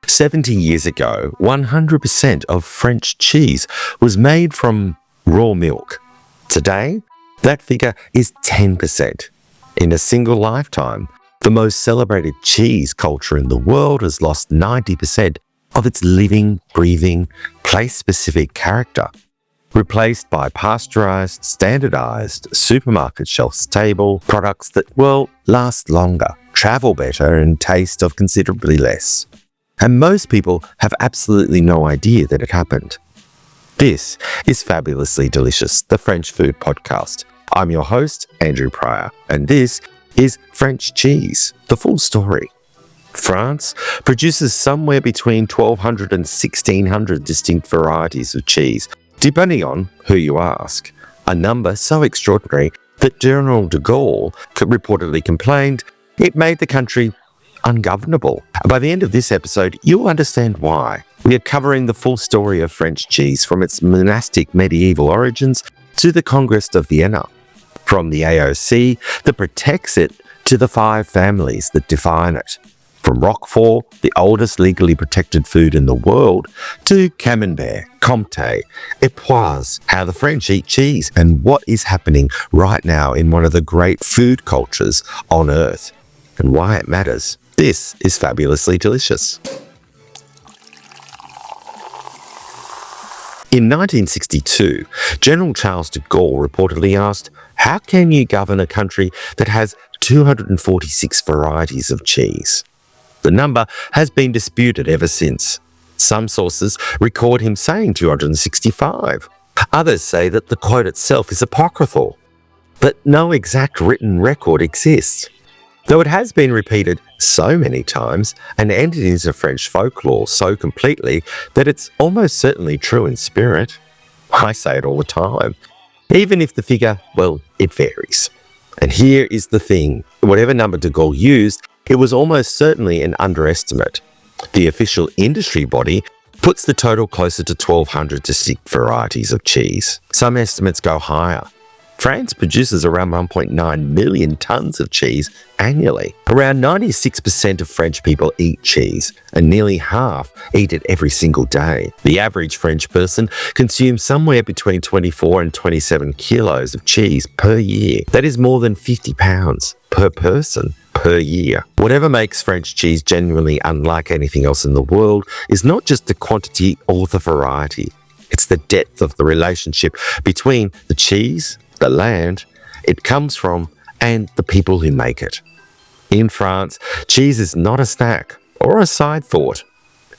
70 years ago, 100% of French cheese was made from raw milk. Today, that figure is 10%. In a single lifetime, the most celebrated cheese culture in the world has lost 90% of its living, breathing, place-specific character, replaced by pasteurized, standardized, supermarket shelf-stable products that, last longer, travel better, and taste of considerably less. And most people have absolutely no idea that it happened. This is Fabulously Delicious, the French food podcast. I'm your host, Andrew Pryor, and this is French cheese, the full story. France produces somewhere between 1,200 and 1,600 distinct varieties of cheese, depending on who you ask. A number so extraordinary that General de Gaulle reportedly complained it made the country ungovernable. By the end of this episode, you'll understand why. We are covering the full story of French cheese from its monastic medieval origins to the Congress of Vienna, from the AOC that protects it to the 5 families that define it, from Roquefort, the oldest legally protected food in the world, to Camembert, Comté, Époisses, how the French eat cheese, and what is happening right now in one of the great food cultures on earth, and why it matters. This is Fabulously Delicious. In 1962, General Charles de Gaulle reportedly asked, "How can you govern a country that has 246 varieties of cheese?" The number has been disputed ever since. Some sources record him saying 265. Others say that the quote itself is apocryphal, but no exact written record exists. Though it has been repeated so many times and entered into French folklore so completely that it's almost certainly true in spirit. I say it all the time. Even if the figure, it varies. And here is the thing. Whatever number de Gaulle used, it was almost certainly an underestimate. The official industry body puts the total closer to 1,200 distinct varieties of cheese. Some estimates go higher. France produces around 1.9 million tonnes of cheese annually. Around 96% of French people eat cheese, and nearly half eat it every single day. The average French person consumes somewhere between 24 and 27 kilos of cheese per year. That is more than 50 pounds per person per year. Whatever makes French cheese genuinely unlike anything else in the world is not just the quantity or the variety. It's the depth of the relationship between the cheese, the land it comes from, and the people who make it. In France, cheese is not a snack or a side thought.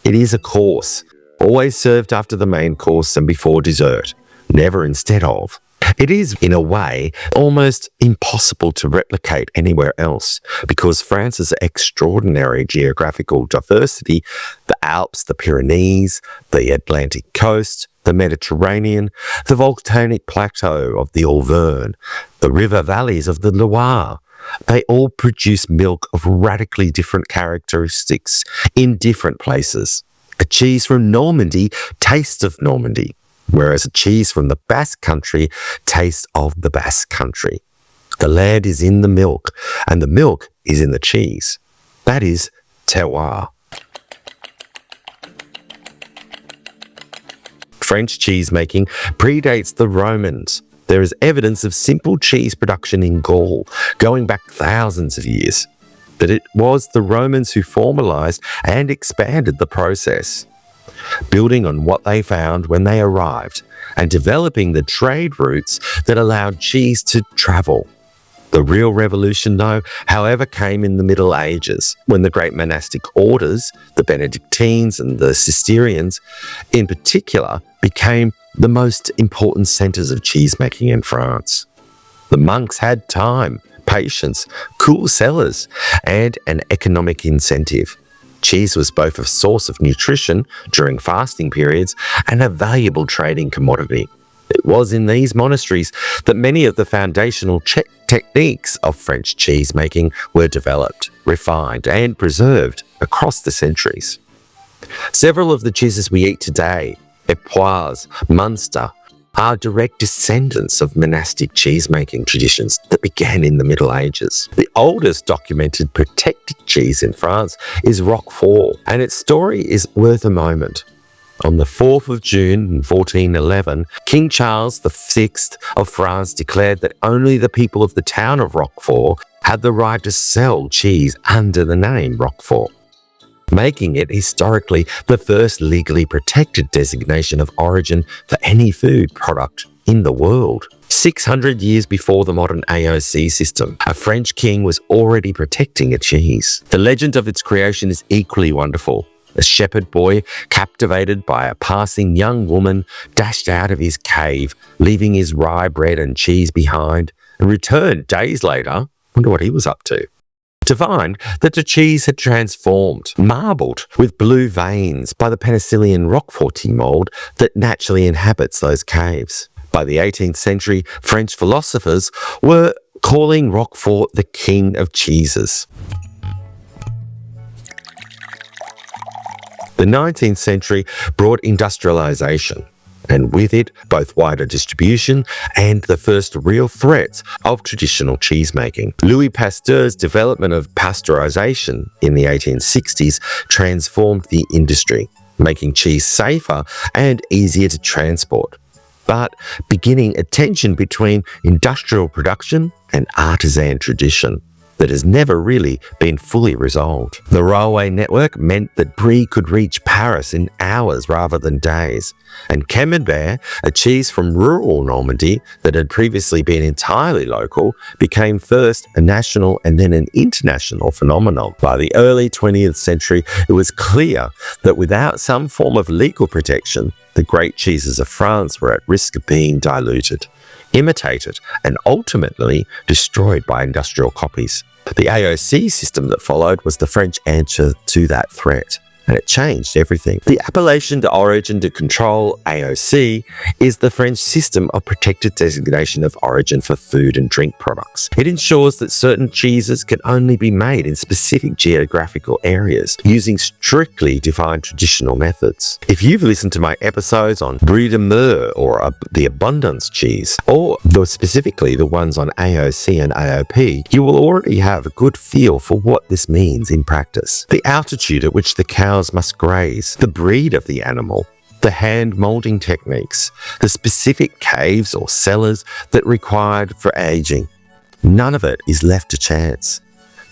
It is a course, always served after the main course and before dessert, never instead of. It is, in a way, almost impossible to replicate anywhere else because France's extraordinary geographical diversity, the Alps, the Pyrenees, the Atlantic coast, the Mediterranean, the volcanic plateau of the Auvergne, the river valleys of the Loire, they all produce milk of radically different characteristics in different places. A cheese from Normandy tastes of Normandy, whereas a cheese from the Basque Country tastes of the Basque Country. The land is in the milk, and the milk is in the cheese. That is terroir. French cheesemaking predates the Romans. There is evidence of simple cheese production in Gaul, going back thousands of years. But it was the Romans who formalized and expanded the process, building on what they found when they arrived and developing the trade routes that allowed cheese to travel. The real revolution, though, however, came in the Middle Ages, when the great monastic orders, the Benedictines and the Cistercians in particular, became the most important centres of cheesemaking in France. The monks had time, patience, cool cellars, and an economic incentive. Cheese was both a source of nutrition during fasting periods and a valuable trading commodity. It was in these monasteries that many of the foundational techniques of French cheesemaking were developed, refined, and preserved across the centuries. Several of the cheeses we eat today, Époisses, Munster, are direct descendants of monastic cheesemaking traditions that began in the Middle Ages. The oldest documented protected monastic cheese in France is Roquefort, and its story is worth a moment. On the 4th of June in 1411, King Charles VI of France declared that only the people of the town of Roquefort had the right to sell cheese under the name Roquefort, making it historically the first legally protected designation of origin for any food product in the world. 600 years before the modern AOC system, a French king was already protecting a cheese. The legend of its creation is equally wonderful. A shepherd boy, captivated by a passing young woman, dashed out of his cave, leaving his rye bread and cheese behind, and returned days later, wonder what he was up to find that the cheese had transformed, marbled with blue veins by the penicillian Roqueforty mould that naturally inhabits those caves. By the 18th century, French philosophers were calling Roquefort the king of cheeses. The 19th century brought industrialization, and with it both wider distribution and the first real threats of traditional cheesemaking. Louis Pasteur's development of pasteurization in the 1860s transformed the industry, making cheese safer and easier to transport, but beginning a tension between industrial production and artisan tradition that has never really been fully resolved. The railway network meant that Brie could reach Paris in hours rather than days, and Camembert, a cheese from rural Normandy that had previously been entirely local, became first a national and then an international phenomenon. By the early 20th century, it was clear that without some form of legal protection, the great cheeses of France were at risk of being diluted, imitated, and ultimately destroyed by industrial copies. The AOC system that followed was the French answer to that threat, and it changed everything. The Appellation d'Origine de Contrôle, AOC, is the French system of protected designation of origin for food and drink products. It ensures that certain cheeses can only be made in specific geographical areas, using strictly defined traditional methods. If you've listened to my episodes on Brie de Meaux or the Abondance cheese, or specifically the ones on AOC and AOP, you will already have a good feel for what this means in practice. The altitude at which the cows must graze, the breed of the animal, the hand moulding techniques, the specific caves or cellars that required for aging. None of it is left to chance.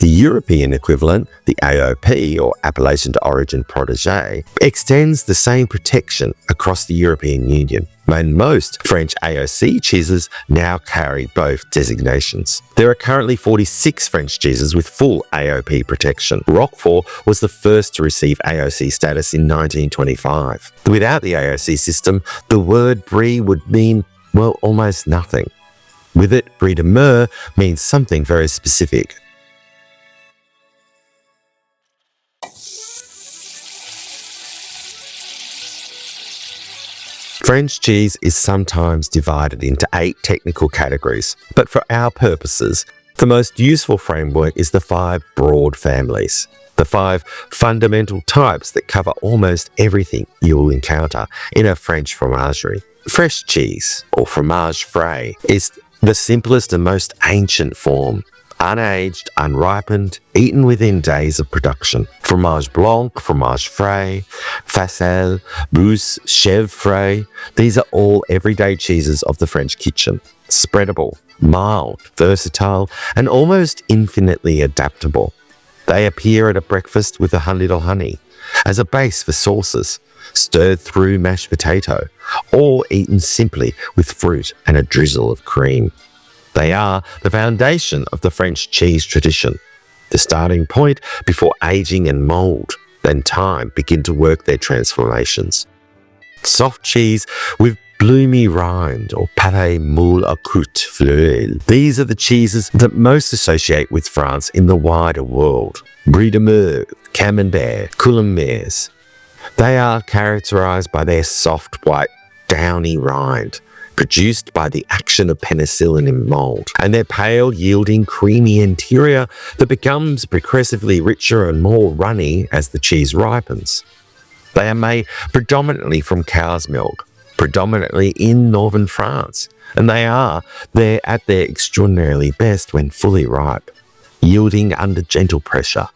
The European equivalent, the AOP or Appellation d'Origine Protégée, extends the same protection across the European Union, and most French AOC cheeses now carry both designations. There are currently 46 French cheeses with full AOP protection. Roquefort was the first to receive AOC status in 1925. Without the AOC system, the word Brie would mean, well, almost nothing. With it, Brie de Meaux means something very specific. French cheese is sometimes divided into 8 technical categories, but for our purposes, the most useful framework is the 5 broad families, the 5 fundamental types that cover almost everything you'll encounter in a French fromagerie. Fresh cheese, or fromage frais, is the simplest and most ancient form. Unaged, unripened, eaten within days of production. Fromage blanc, fromage frais, faisselle, brousse, chèvre frais, these are all everyday cheeses of the French kitchen. Spreadable, mild, versatile, and almost infinitely adaptable. They appear at a breakfast with a little honey, as a base for sauces, stirred through mashed potato, or eaten simply with fruit and a drizzle of cream. They are the foundation of the French cheese tradition, the starting point before aging and mould, then time begin to work their transformations. Soft cheese with bloomy rind or pâté moule à croûte fleuelle. These are the cheeses that most associate with France in the wider world. Brie de Meaux, Camembert, Culinary. They are characterized by their soft, white, downy rind, produced by the action of penicillin in mould, and their pale, yielding, creamy interior that becomes progressively richer and more runny as the cheese ripens. They are made predominantly from cow's milk, predominantly in northern France, and they are at their extraordinarily best when fully ripe, yielding under gentle pressure,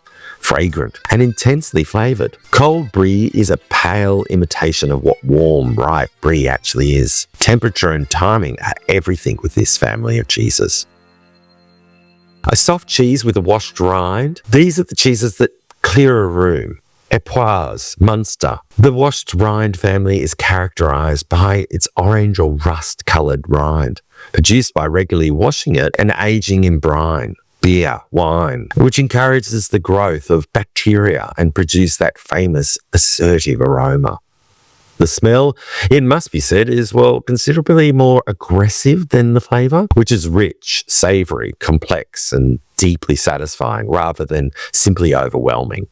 fragrant, and intensely flavoured. Cold brie is a pale imitation of what warm, ripe brie actually is. Temperature and timing are everything with this family of cheeses. A soft cheese with a washed rind. These are the cheeses that clear a room. Époisses, Munster. The washed rind family is characterised by its orange or rust-coloured rind, produced by regularly washing it and aging in brine, beer, wine, which encourages the growth of bacteria and produce that famous assertive aroma. The smell, it must be said, is, considerably more aggressive than the flavour, which is rich, savoury, complex, and deeply satisfying rather than simply overwhelming.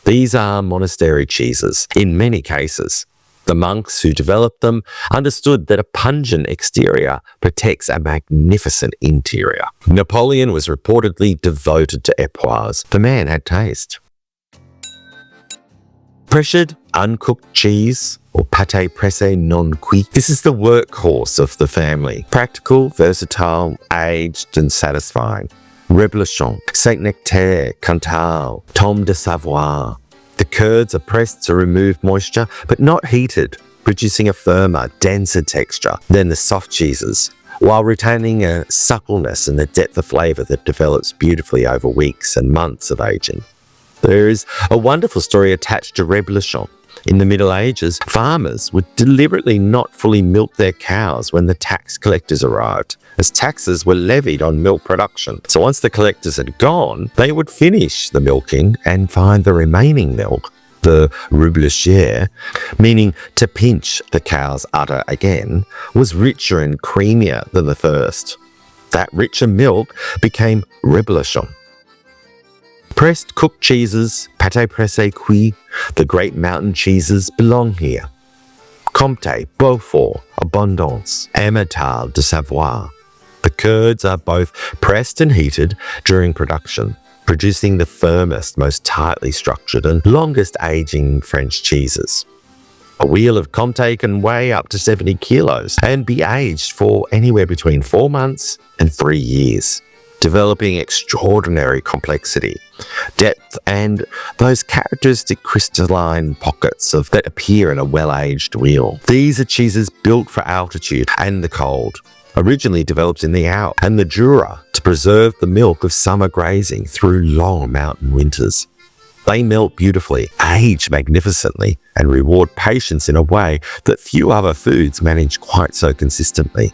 These are monastery cheeses, in many cases. The monks who developed them understood that a pungent exterior protects a magnificent interior. Napoleon was reportedly devoted to Époisses. The man had taste. Pressured, uncooked cheese, or pâté pressé non cuit. This is the workhorse of the family. Practical, versatile, aged and satisfying. Reblochon, Saint-Nectaire, Cantal, Tome de Savoie. The curds are pressed to remove moisture, but not heated, producing a firmer, denser texture than the soft cheeses, while retaining a suppleness and a depth of flavour that develops beautifully over weeks and months of aging. There is a wonderful story attached to Reblochon. In the Middle Ages, farmers would deliberately not fully milk their cows when the tax collectors arrived, as taxes were levied on milk production. So once the collectors had gone, they would finish the milking and find the remaining milk, the reblocher, meaning to pinch the cow's udder again, was richer and creamier than the first. That richer milk became Reblochon. Pressed cooked cheeses, pâté pressé cuit, the great mountain cheeses belong here. Comté, Beaufort, Abondance, Emmental de Savoie. The curds are both pressed and heated during production, producing the firmest, most tightly structured and longest aging French cheeses. A wheel of Comté can weigh up to 70 kilos and be aged for anywhere between 4 months and 3 years, developing extraordinary complexity, depth, and those characteristic crystalline pockets that appear in a well-aged wheel. These are cheeses built for altitude and the cold, originally developed in the Alps and the Jura to preserve the milk of summer grazing through long mountain winters. They melt beautifully, age magnificently, and reward patience in a way that few other foods manage quite so consistently.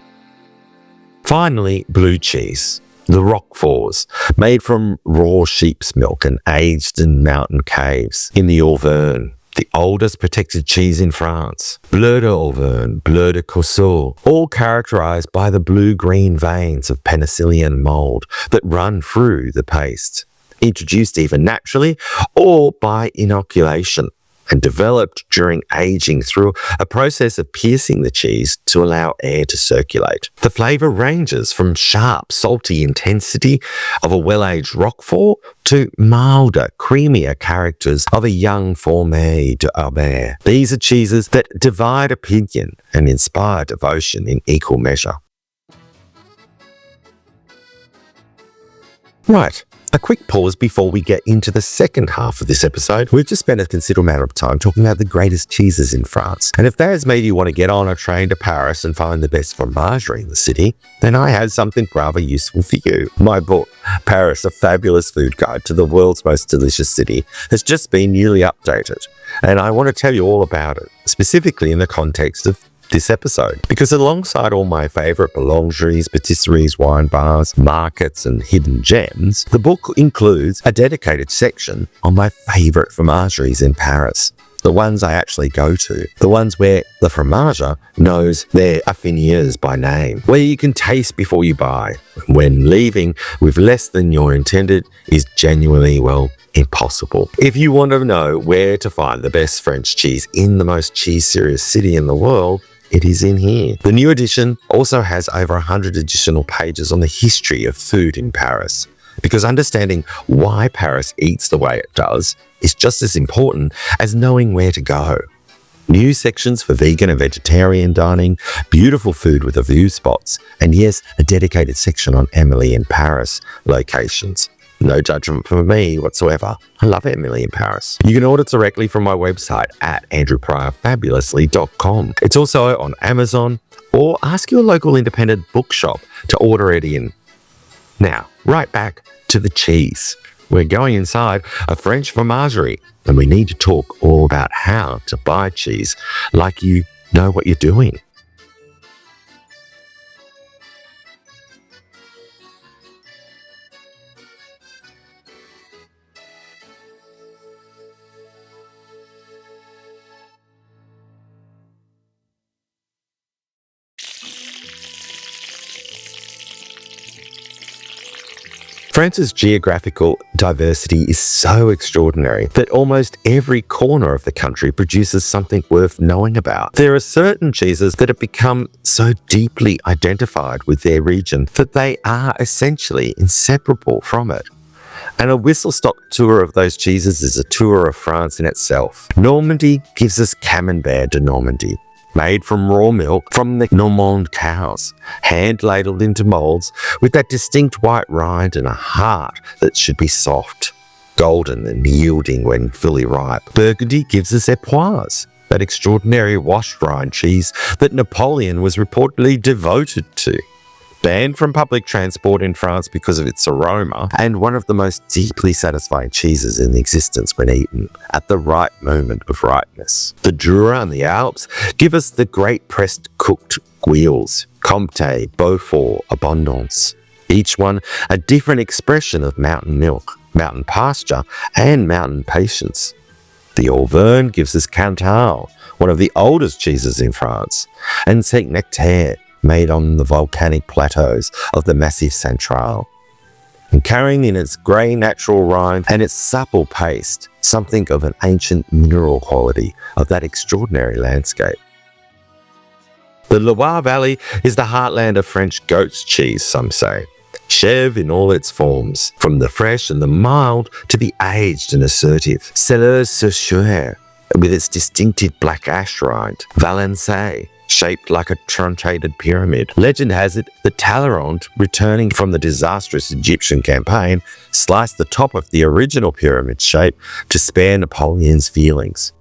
Finally, blue cheese. The Roqueforts, made from raw sheep's milk and aged in mountain caves in the Auvergne, the oldest protected cheese in France. Bleu d'Auvergne, Bleu de Corso, all characterized by the blue-green veins of penicillian mold that run through the paste, introduced either naturally or by inoculation, and developed during aging through a process of piercing the cheese to allow air to circulate. The flavour ranges from sharp, salty intensity of a well-aged Roquefort to milder, creamier characters of a young Fourme d'Aubert. These are cheeses that divide opinion and inspire devotion in equal measure. Right. A quick pause before we get into the second half of this episode. We've just spent a considerable amount of time talking about the greatest cheeses in France. And if that has made you want to get on a train to Paris and find the best fromagerie in the city, then I have something rather useful for you. My book, Paris, A Fabulous Food Guide to the World's Most Delicious City, has just been newly updated. And I want to tell you all about it, specifically in the context of this episode, because alongside all my favourite boulangeries, patisseries, wine bars, markets and hidden gems, the book includes a dedicated section on my favourite fromageries in Paris, the ones I actually go to, the ones where the fromager knows their affineurs by name, where you can taste before you buy, when leaving with less than you're intended is genuinely, impossible. If you want to know where to find the best French cheese in the most cheese-serious city in the world, it is in here. The new edition also has over 100 additional pages on the history of food in Paris, because understanding why Paris eats the way it does is just as important as knowing where to go. New sections for vegan and vegetarian dining, beautiful food with a view spots, and yes, a dedicated section on Emily in Paris locations. No judgment from me whatsoever. I love Emily in Paris. You can order directly from my website at andrewpryorfabulously.com. It's also on Amazon, or ask your local independent bookshop to order it in. Now, right back to the cheese. We're going inside a French fromagerie, and we need to talk all about how to buy cheese like you know what you're doing. France's geographical diversity is so extraordinary that almost every corner of the country produces something worth knowing about. There are certain cheeses that have become so deeply identified with their region that they are essentially inseparable from it. And a whistle-stop tour of those cheeses is a tour of France in itself. Normandy gives us Camembert de Normandy, made from raw milk from the Normand cows, hand-ladled into moulds with that distinct white rind and a heart that should be soft, golden and yielding when fully ripe. Burgundy gives us Époisses, that extraordinary washed rind cheese that Napoleon was reportedly devoted to. Banned from public transport in France because of its aroma, and one of the most deeply satisfying cheeses in existence when eaten at the right moment of ripeness. The Jura and the Alps give us the great pressed cooked gueules, Comté, Roquefort, Abondance, each one a different expression of mountain milk, mountain pasture, and mountain patience. The Auvergne gives us Cantal, one of the oldest cheeses in France, and Saint-Nectaire, made on the volcanic plateaus of the Massif Central, and carrying in its grey natural rind and its supple paste something of an ancient mineral quality of that extraordinary landscape. The Loire Valley is the heartland of French goat's cheese, some say. Chèvre in all its forms, from the fresh and the mild to the aged and assertive. Cellars sur with its distinctive black ash rind. Valençay, shaped like a truncated pyramid. Legend has it that Talleyrand, returning from the disastrous Egyptian campaign, sliced the top of the original pyramid shape to spare Napoleon's feelings.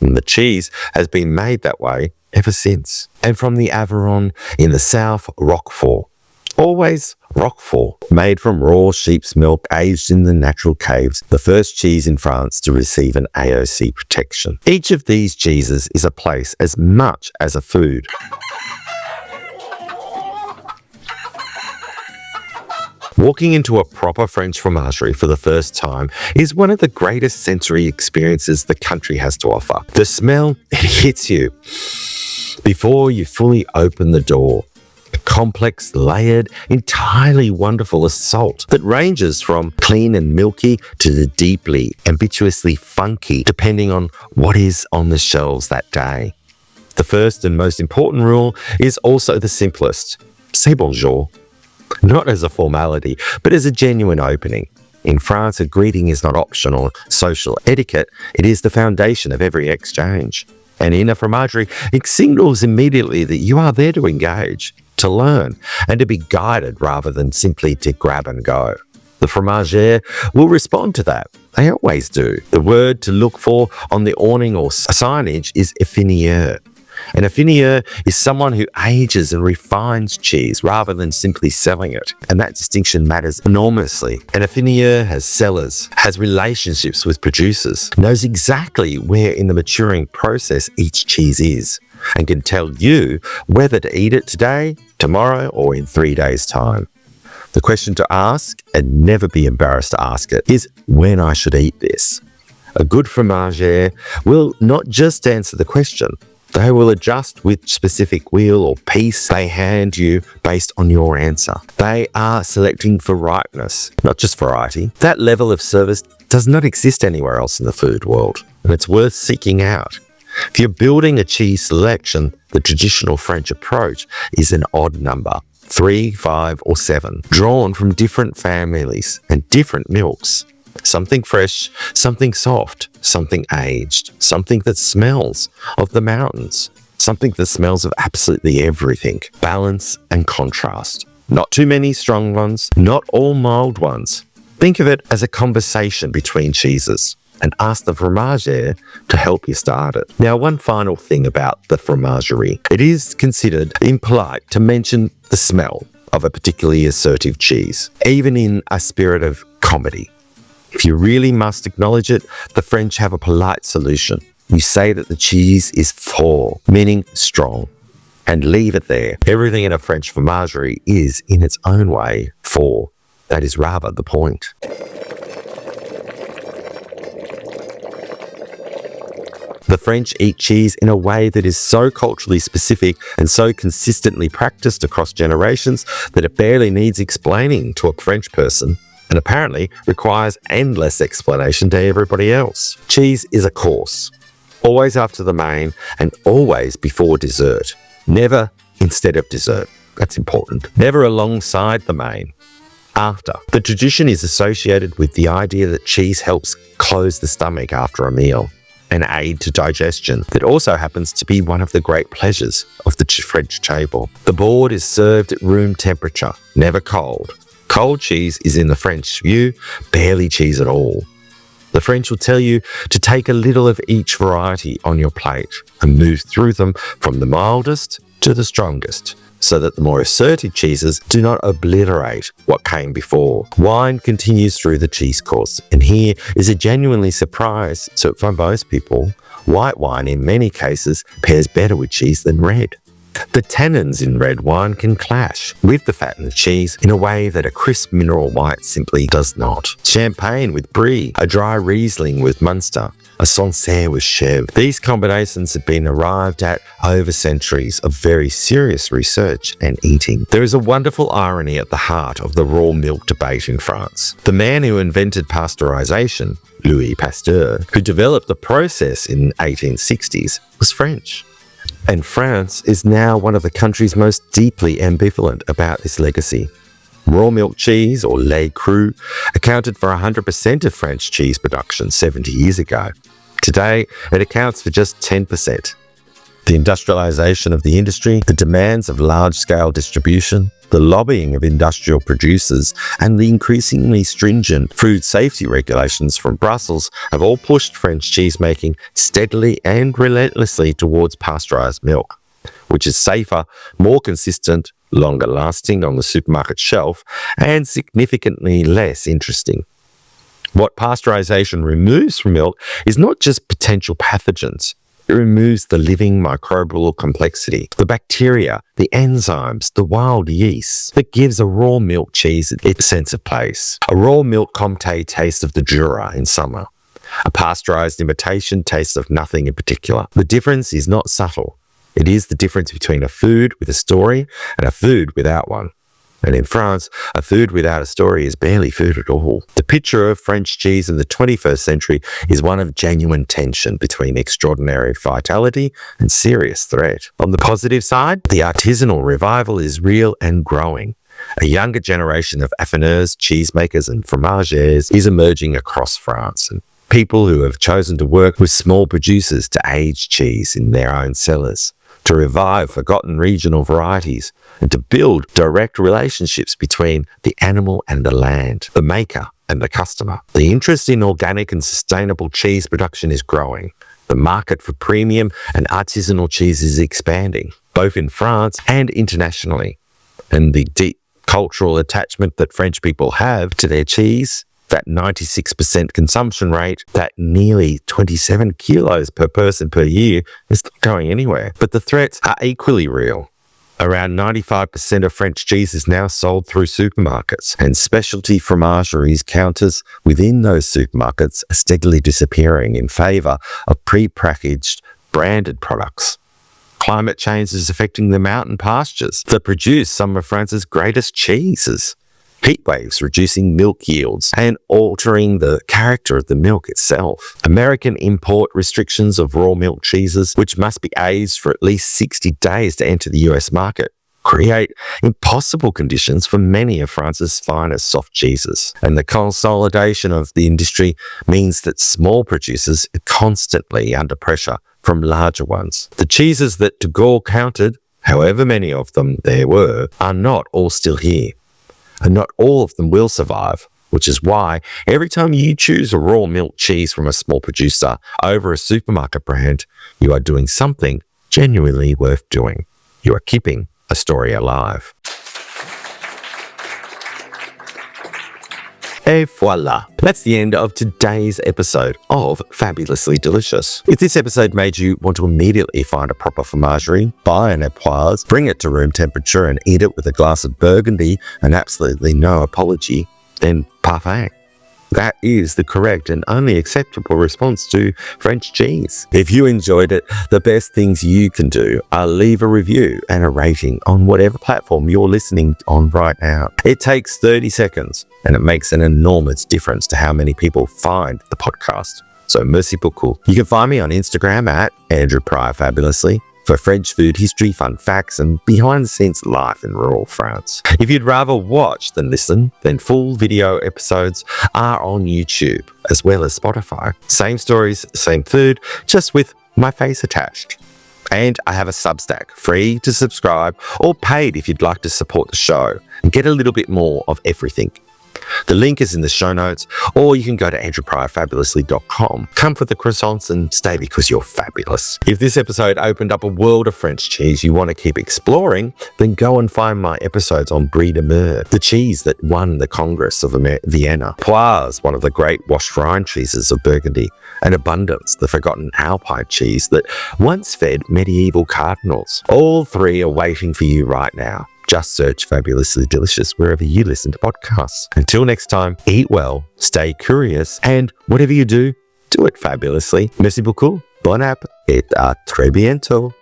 And the cheese has been made that way ever since. And from the Aveyron in the south, Roquefort. Always Roquefort, made from raw sheep's milk aged in the natural caves, the first cheese in France to receive an AOC protection. Each of these cheeses is a place as much as a food. Walking into a proper French fromagerie for the first time is one of the greatest sensory experiences the country has to offer. The smell, it hits you before you fully open the door. A complex, layered, entirely wonderful assault that ranges from clean and milky to the deeply, ambiguously funky, depending on what is on the shelves that day. The first and most important rule is also the simplest. C'est bonjour. Not as a formality, but as a genuine opening. In France, a greeting is not optional social etiquette, it is the foundation of every exchange. And in a fromagerie, it signals immediately that you are there to engage, to learn, and to be guided rather than simply to grab and go. The fromagère will respond to that. They always do. The word to look for on the awning or signage is affineur. An affineur is someone who ages and refines cheese rather than simply selling it. And that distinction matters enormously. An affineur has cellars, has relationships with producers, knows exactly where in the maturing process each cheese is, and can tell you whether to eat it today, tomorrow, or in 3 days' time. The question to ask, and never be embarrassed to ask it, is when I should eat this. A good fromagère will not just answer the question, they will adjust which specific wheel or piece they hand you based on your answer. They are selecting for ripeness, not just variety. That level of service does not exist anywhere else in the food world, and it's worth seeking out. If you're building a cheese selection, the traditional French approach is an odd number, 3, 5, or 7, drawn from different families and different milks. Something fresh, something soft, something aged, something that smells of the mountains, something that smells of absolutely everything. Balance and contrast. Not too many strong ones, not all mild ones, Think of it as a conversation between cheeses and ask the fromager to help you start it. Now, one final thing about the fromagerie. It is considered impolite to mention the smell of a particularly assertive cheese, even in a spirit of comedy. If you really must acknowledge it, the French have a polite solution. You say that the cheese is fort, meaning strong, and leave it there. Everything in a French fromagerie is, in its own way, fort. That is rather the point. The French eat cheese in a way that is so culturally specific and so consistently practiced across generations that it barely needs explaining to a French person, and apparently requires endless explanation to everybody else. Cheese is a course, always after the main and always before dessert, never instead of dessert. That's important. Never alongside the main. After. The tradition is associated with the idea that cheese helps close the stomach after a meal, an aid to digestion that also happens to be one of the great pleasures of the French table. The board is served at room temperature, never cold. Cold cheese is, in the French view, barely cheese at all. The French will tell you to take a little of each variety on your plate and move through them from the mildest to the strongest, so that the more assertive cheeses do not obliterate what came before. Wine continues through the cheese course, and here is a genuinely surprise. So for most people, white wine in many cases pairs better with cheese than red. The tannins in red wine can clash with the fat in the cheese in a way that a crisp mineral white simply does not. Champagne with Brie, a dry Riesling with Munster, a Sancerre with Chèvre. These combinations have been arrived at over centuries of very serious research and eating. There is a wonderful irony at the heart of the raw milk debate in France. The man who invented pasteurization, Louis Pasteur, who developed the process in the 1860s, was French. And France is now one of the countries most deeply ambivalent about this legacy. Raw milk cheese, or lait cru, accounted for 100% of French cheese production 70 years ago. Today, it accounts for just 10%. The industrialization of the industry, the demands of large-scale distribution, the lobbying of industrial producers, and the increasingly stringent food safety regulations from Brussels have all pushed French cheesemaking steadily and relentlessly towards pasteurized milk, which is safer, more consistent, longer lasting on the supermarket shelf, and significantly less interesting. What pasteurization removes from milk is not just potential pathogens. It removes the living microbial complexity, the bacteria, the enzymes, the wild yeasts that gives a raw milk cheese its sense of place. A raw milk Comté tastes of the Jura in summer. A pasteurized imitation tastes of nothing in particular. The difference is not subtle. It is the difference between a food with a story and a food without one. And in France, a food without a story is barely food at all. The picture of French cheese in the 21st century is one of genuine tension between extraordinary vitality and serious threat. On the positive side, the artisanal revival is real and growing. A younger generation of affineurs, cheesemakers and fromagers is emerging across France, and people who have chosen to work with small producers to age cheese in their own cellars, to revive forgotten regional varieties, and to build direct relationships between the animal and the land, the maker and the customer. The interest in organic and sustainable cheese production is growing. The market for premium and artisanal cheese is expanding, both in France and internationally. And the deep cultural attachment that French people have to their cheese, that 96% consumption rate, that nearly 27 kilos per person per year, is not going anywhere. But the threats are equally real. Around 95% of French cheese is now sold through supermarkets, and specialty fromageries counters within those supermarkets are steadily disappearing in favour of pre-packaged, branded products. Climate change is affecting the mountain pastures that produce some of France's greatest cheeses. Heat waves reducing milk yields and altering the character of the milk itself. American import restrictions of raw milk cheeses, which must be aged for at least 60 days to enter the US market, create impossible conditions for many of France's finest soft cheeses. And the consolidation of the industry means that small producers are constantly under pressure from larger ones. The cheeses that de Gaulle counted, however many of them there were, are not all still here. And not all of them will survive which is why every time you choose a raw milk cheese from a small producer over a supermarket brand, you are doing something genuinely worth doing. You are keeping a story alive. Et voila. That's the end of today's episode of Fabulously Delicious. If this episode made you want to immediately find a proper fromagerie, buy an Époisses, bring it to room temperature and eat it with a glass of Burgundy and absolutely no apology, then parfait. That is the correct and only acceptable response to French cheese. If you enjoyed it, the best things you can do are leave a review and a rating on whatever platform you're listening on right now. It takes 30 seconds and it makes an enormous difference to how many people find the podcast. So merci beaucoup. You can find me on Instagram at Andrew Pryor Fabulously for French food history, fun facts, and behind-the-scenes life in rural France. If you'd rather watch than listen, then full video episodes are on YouTube, as well as Spotify. Same stories, same food, just with my face attached. And I have a Substack, free to subscribe, or paid if you'd like to support the show and get a little bit more of everything. The link is in the show notes, or you can go to andrewpryorfabulously.com. Come for the croissants and stay because you're fabulous. If this episode opened up a world of French cheese you want to keep exploring, then go and find my episodes on Brie de Meaux, the cheese that won the Congress of Vienna, Époisses, one of the great washed rind cheeses of Burgundy, and Abondance, the forgotten Alpine cheese that once fed medieval cardinals. All three are waiting for you right now. Just search Fabulously Delicious wherever you listen to podcasts. Until next time, eat well, stay curious, and whatever you do, do it fabulously. Merci beaucoup. Bon app et à très bientôt.